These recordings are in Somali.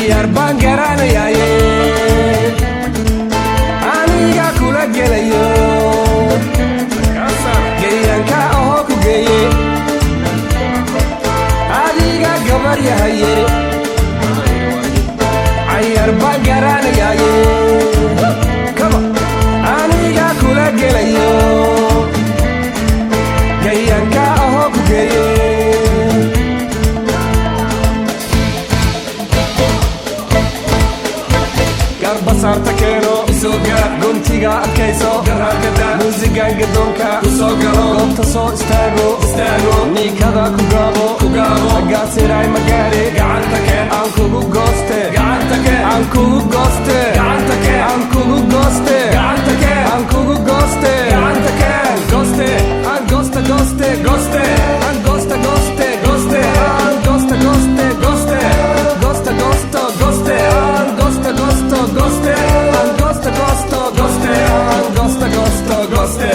cayaar baan garanayaaye aniga kula gelayo geeyanka ahoo ku geeye adiga gabar yahaye cayaar baan garanayaaye aniga kula gelayo geeyanka ahoo ku geeye basarta keeno isoo gaar guntiga adkayso garaarkada muusigan gadoonka usoo galo goobta soo istaago niikada ku gaabo agaasiray magaare gacanta keen aan kugu gooste gacanta keen aan kugu gooste gacanta keen aan kugu gooste gacanta keen aan kugu gooste gacanta keen gooste aan gooste gooste gooste aan gooste gooste gooste aan gooste gooste gooste gooste gooste gooste aan gooste gooste gooste aan gooste gooste gooste aan gooste gooste gooste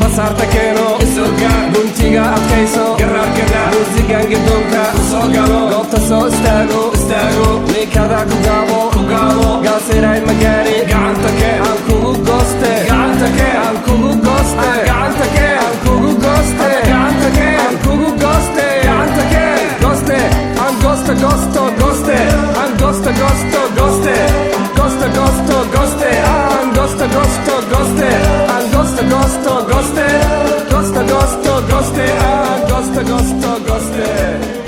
basarta keeno isoo gaar guntiga adkayso garaarkada muusigan gadoonka usoo galo goobta soo istaago niikada ku gaabo gaasiray magaare gacanta keen aan kugu gooste gacanta keen aan kugu gooste gacanta keen aan kugu gooste gacanta keen aan kugu gooste gacanta keen gooste aan gooste gooste gooste aan gooste gooste gooste gooste gooste gooste aan gooste gooste gooste aan gooste gooste gooste goste, aan goste, goste, goste.